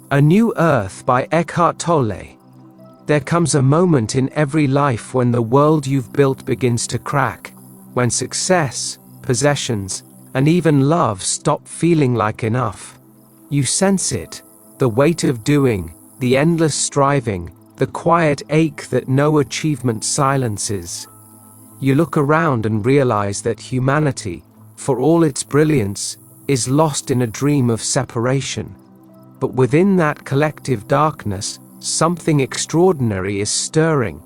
A New Earth by Eckhart Tolle. There comes a moment in every life when the world you've built begins to crack, when success, possessions, and even love stop feeling like enough. You sense it, the weight of doing, the endless striving, the quiet ache that no achievement silences. You look around and realize that humanity, for all its brilliance, is lost in a dream of separation. But within that collective darkness, something extraordinary is stirring.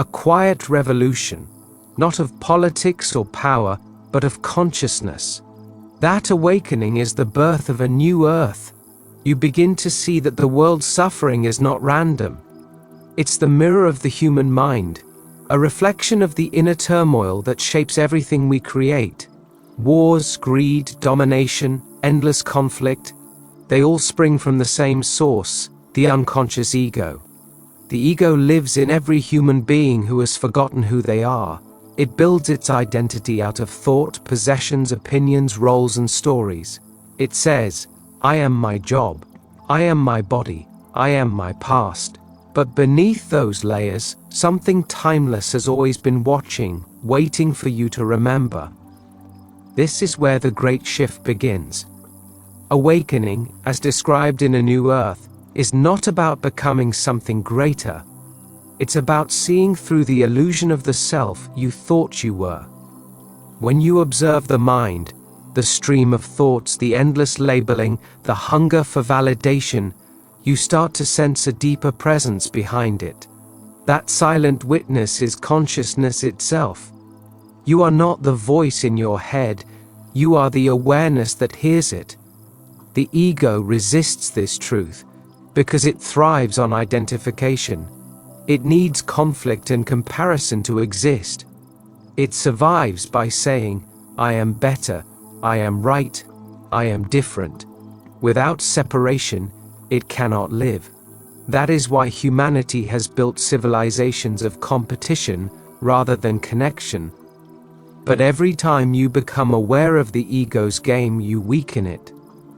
A quiet revolution, not of politics or power, but of consciousness. That awakening is the birth of a new earth. You begin to see that the world's suffering is not random. It's the mirror of the human mind, a reflection of the inner turmoil that shapes everything we create. Wars, greed, domination, endless conflict, they all spring from the same source, the unconscious ego. The ego lives in every human being who has forgotten who they are. It builds its identity out of thought, possessions, opinions, roles, and stories. It says, I am my job, I am my body, I am my past. But beneath those layers, something timeless has always been watching, waiting for you to remember. This is where the great shift begins. Awakening, as described in A New Earth, is not about becoming something greater. It's about seeing through the illusion of the self you thought you were. When you observe the mind, the stream of thoughts, the endless labeling, the hunger for validation, you start to sense a deeper presence behind it. That silent witness is consciousness itself. You are not the voice in your head, you are the awareness that hears it. The ego resists this truth because it thrives on identification. It needs conflict and comparison to exist. It survives by saying, I am better, I am right, I am different. Without separation, it cannot live. That is why humanity has built civilizations of competition rather than connection. But every time you become aware of the ego's game, you weaken it.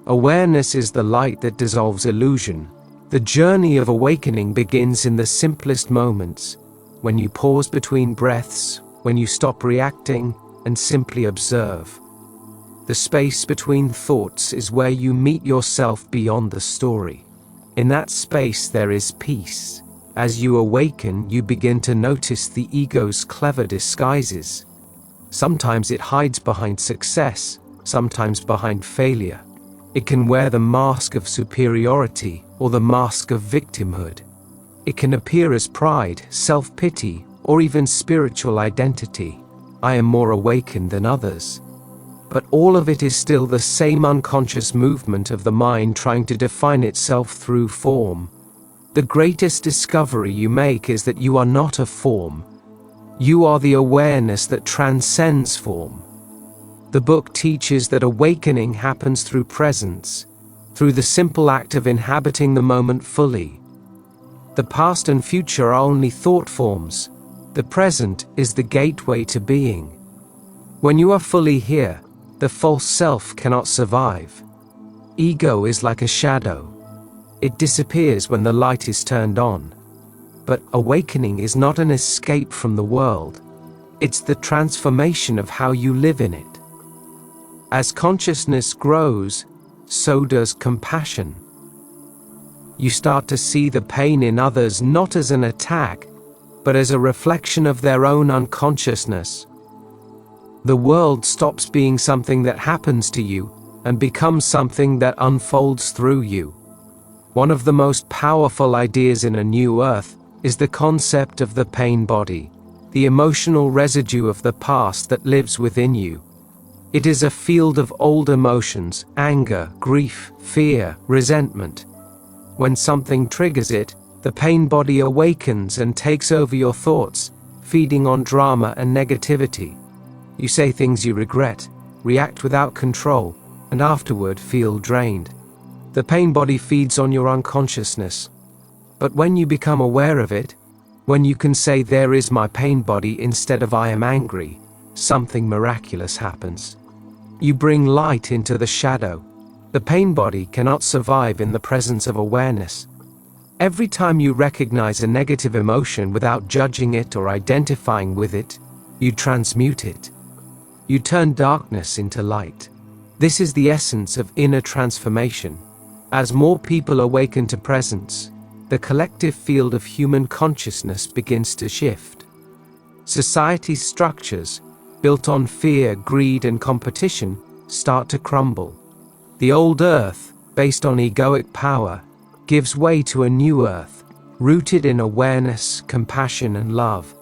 Awareness is the light that dissolves illusion. The journey of awakening begins in the simplest moments, when you pause between breaths, when you stop reacting and simply observe. The space between thoughts is where you meet yourself beyond the story. In that space there is peace. As you awaken, you begin to notice the ego's clever disguises. Sometimes it hides behind success, sometimes behind failure. It can wear the mask of superiority or the mask of victimhood. It can appear as pride, self-pity, or even spiritual identity. I am more awakened than others. But all of it is still the same unconscious movement of the mind trying to define itself through form. The greatest discovery you make is that you are not a form. You are the awareness that transcends form. The book teaches that awakening happens through presence, through the simple act of inhabiting the moment fully. The past and future are only thought forms. The present is the gateway to being. When you are fully here, the false self cannot survive. Ego is like a shadow. It disappears when the light is turned on. But awakening is not an escape from the world. It's the transformation of how you live in it. As consciousness grows, so does compassion. You start to see the pain in others not as an attack, but as a reflection of their own unconsciousness. The world stops being something that happens to you and becomes something that unfolds through you. One of the most powerful ideas in A New Earth is the concept of the pain body, the emotional residue of the past that lives within you. It is a field of old emotions, anger, grief, fear, resentment. When something triggers it, the pain body awakens and takes over your thoughts, feeding on drama and negativity. You say things you regret, react without control, and afterward feel drained. The pain body feeds on your unconsciousness. But when you become aware of it, when you can say there is my pain body instead of I am angry, something miraculous happens. You bring light into the shadow. The pain body cannot survive in the presence of awareness. Every time you recognize a negative emotion without judging it or identifying with it, you transmute it. You turn darkness into light. This is the essence of inner transformation. As more people awaken to presence, the collective field of human consciousness begins to shift. Society's structures, built on fear, greed, and competition, start to crumble. The old earth, based on egoic power, gives way to a new earth, rooted in awareness, compassion, and love.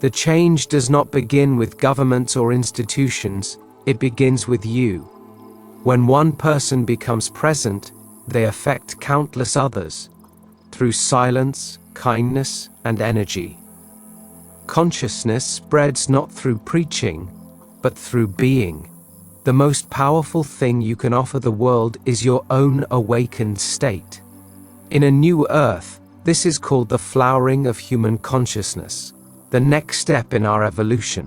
The change does not begin with governments or institutions, it begins with you. When one person becomes present, they affect countless others, through silence, kindness, and energy. Consciousness spreads not through preaching, but through being. The most powerful thing you can offer the world is your own awakened state. In a new earth, this is called the flowering of human consciousness, the next step in our evolution.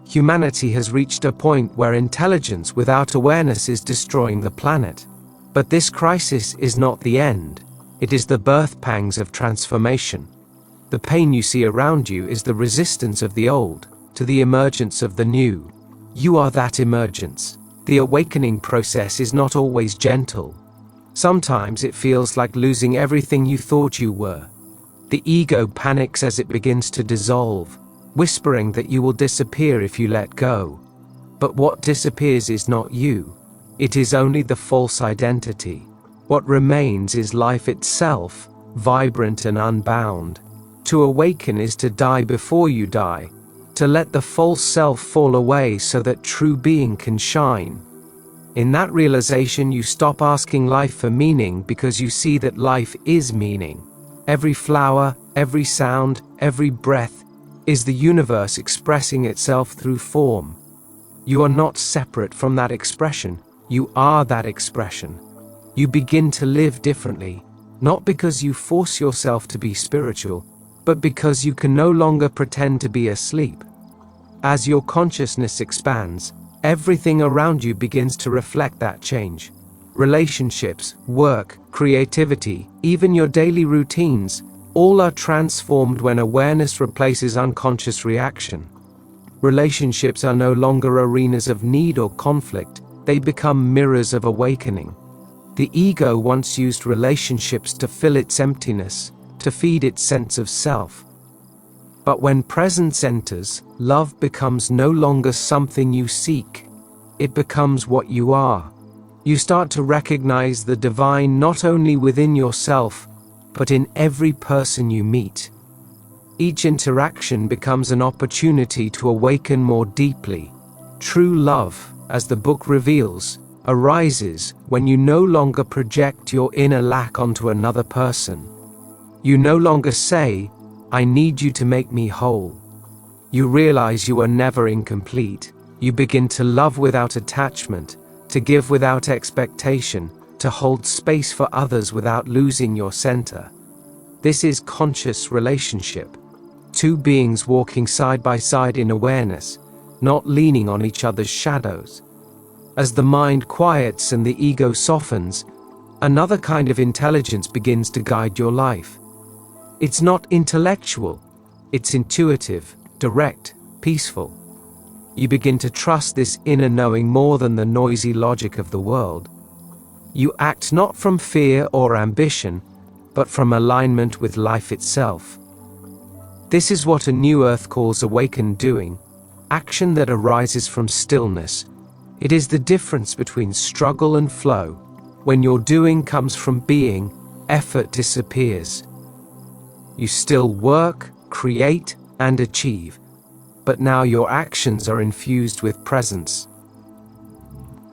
Humanity has reached a point where intelligence without awareness is destroying the planet. But this crisis is not the end. It is the birth pangs of transformation. The pain you see around you is the resistance of the old to the emergence of the new. You are that emergence. The awakening process is not always gentle. Sometimes it feels like losing everything you thought you were. The ego panics as it begins to dissolve, whispering that you will disappear if you let go. But what disappears is not you. It is only the false identity. What remains is life itself, vibrant and unbound. To awaken is to die before you die, to let the false self fall away so that true being can shine. In that realization, you stop asking life for meaning because you see that life is meaning. Every flower, every sound, every breath is the universe expressing itself through form. You are not separate from that expression. You are that expression. You begin to live differently, not because you force yourself to be spiritual, but because you can no longer pretend to be asleep. As your consciousness expands, everything around you begins to reflect that change. Relationships, work, creativity, even your daily routines, all are transformed when awareness replaces unconscious reaction. Relationships are no longer arenas of need or conflict, they become mirrors of awakening. The ego once used relationships to fill its emptiness, to feed its sense of self. But when presence enters, love becomes no longer something you seek. It becomes what you are. You start to recognize the divine not only within yourself, but in every person you meet. Each interaction becomes an opportunity to awaken more deeply. True love, as the book reveals, arises when you no longer project your inner lack onto another person. You no longer say, "I need you to make me whole." You realize you are never incomplete. You begin to love without attachment, to give without expectation, to hold space for others without losing your center. This is conscious relationship. Two beings walking side by side in awareness, not leaning on each other's shadows. As the mind quiets and the ego softens, another kind of intelligence begins to guide your life. It's not intellectual, it's intuitive, direct, peaceful. You begin to trust this inner knowing more than the noisy logic of the world. You act not from fear or ambition, but from alignment with life itself. This is what a new earth calls awakened doing, action that arises from stillness. It is the difference between struggle and flow. When your doing comes from being, effort disappears. You still work, create, and achieve, but now your actions are infused with presence.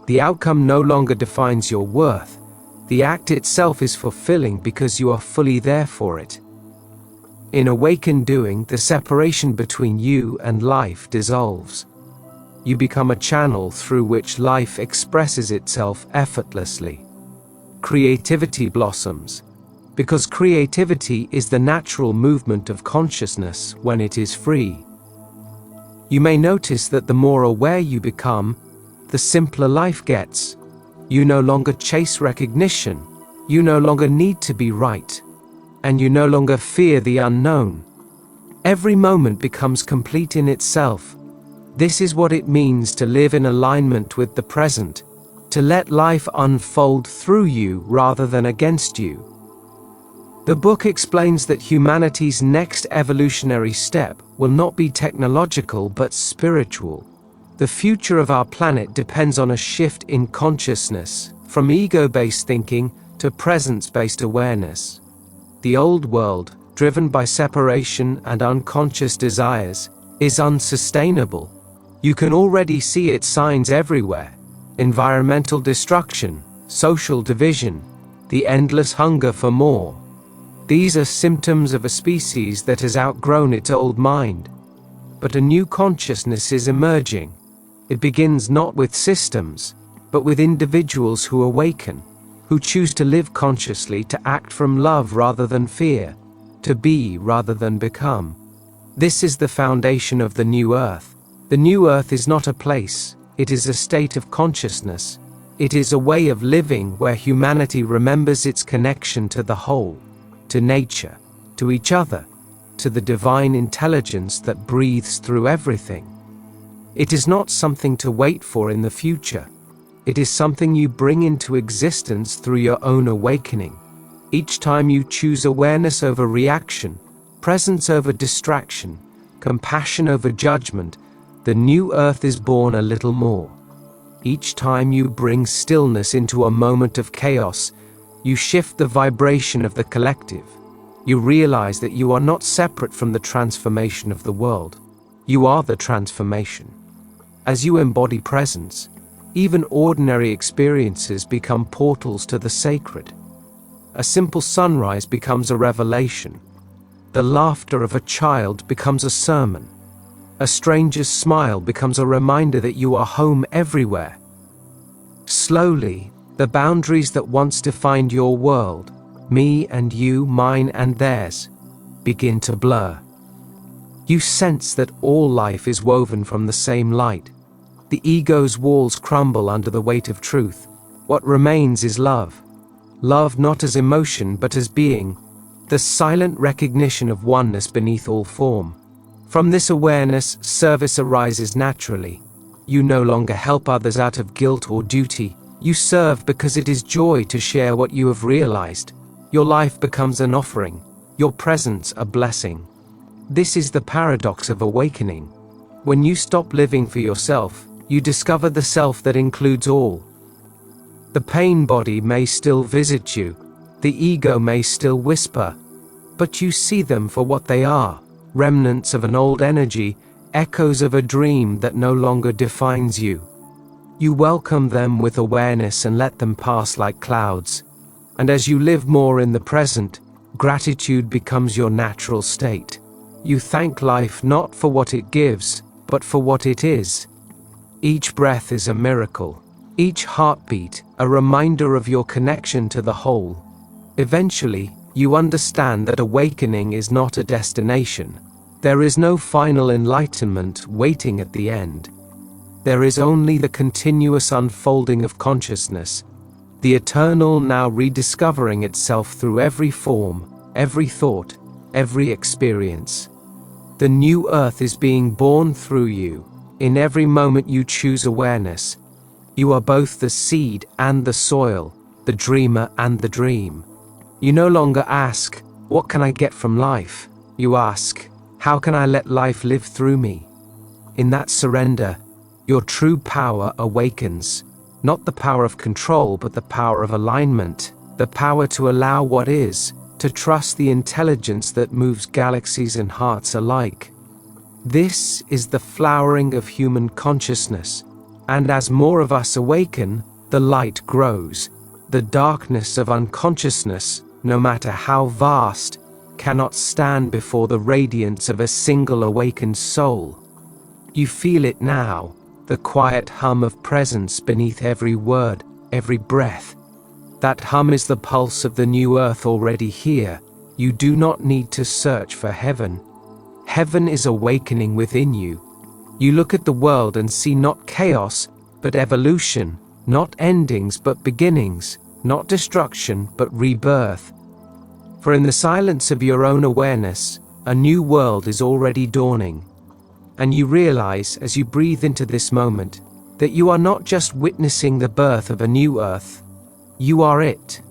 The outcome no longer defines your worth. The act itself is fulfilling because you are fully there for it. In awakened doing, the separation between you and life dissolves. You become a channel through which life expresses itself effortlessly. Creativity blossoms, because creativity is the natural movement of consciousness when it is free. You may notice that the more aware you become, the simpler life gets. You no longer chase recognition. You no longer need to be right. And you no longer fear the unknown. Every moment becomes complete in itself. This is what it means to live in alignment with the present, to let life unfold through you rather than against you. The book explains that humanity's next evolutionary step will not be technological but spiritual. The future of our planet depends on a shift in consciousness, from ego-based thinking to presence-based awareness. The old world, driven by separation and unconscious desires, is unsustainable. You can already see its signs everywhere: environmental destruction, social division, the endless hunger for more. These are symptoms of a species that has outgrown its old mind. But a new consciousness is emerging. It begins not with systems, but with individuals who awaken, who choose to live consciously, to act from love rather than fear, to be rather than become. This is the foundation of the new earth. The new earth is not a place, it is a state of consciousness. It is a way of living where humanity remembers its connection to the whole, to nature, to each other, to the divine intelligence that breathes through everything. It is not something to wait for in the future. It is something you bring into existence through your own awakening. Each time you choose awareness over reaction, presence over distraction, compassion over judgment, the new earth is born a little more. Each time you bring stillness into a moment of chaos, you shift the vibration of the collective. You realize that you are not separate from the transformation of the world. You are the transformation. As you embody presence, even ordinary experiences become portals to the sacred. A simple sunrise becomes a revelation. The laughter of a child becomes a sermon. A stranger's smile becomes a reminder that you are home everywhere. Slowly, the boundaries that once defined your world, me and you, mine and theirs, begin to blur. You sense that all life is woven from the same light. The ego's walls crumble under the weight of truth. What remains is love. Love not as emotion but as being, the silent recognition of oneness beneath all form. From this awareness, service arises naturally. You no longer help others out of guilt or duty. You serve because it is joy to share what you have realized. Your life becomes an offering, your presence a blessing. This is the paradox of awakening. When you stop living for yourself, you discover the self that includes all. The pain body may still visit you, the ego may still whisper, but you see them for what they are, remnants of an old energy, echoes of a dream that no longer defines you. You welcome them with awareness and let them pass like clouds. And as you live more in the present, gratitude becomes your natural state. You thank life not for what it gives, but for what it is. Each breath is a miracle. Each heartbeat, a reminder of your connection to the whole. Eventually, you understand that awakening is not a destination. There is no final enlightenment waiting at the end. There is only the continuous unfolding of consciousness, the eternal now rediscovering itself through every form, every thought, every experience. The new earth is being born through you. In every moment you choose awareness. You are both the seed and the soil, the dreamer and the dream. You no longer ask, what can I get from life? You ask, how can I let life live through me? In that surrender, your true power awakens. Not the power of control, but the power of alignment, the power to allow what is, to trust the intelligence that moves galaxies and hearts alike. This is the flowering of human consciousness, and as more of us awaken, the light grows. The darkness of unconsciousness, no matter how vast, cannot stand before the radiance of a single awakened soul. You feel it now, the quiet hum of presence beneath every word, every breath. That hum is the pulse of the new earth already here. You do not need to search for heaven. Heaven is awakening within you. You look at the world and see not chaos, but evolution, not endings but beginnings, not destruction but rebirth. For in the silence of your own awareness, a new world is already dawning. And you realize, as you breathe into this moment, that you are not just witnessing the birth of a new earth, you are it.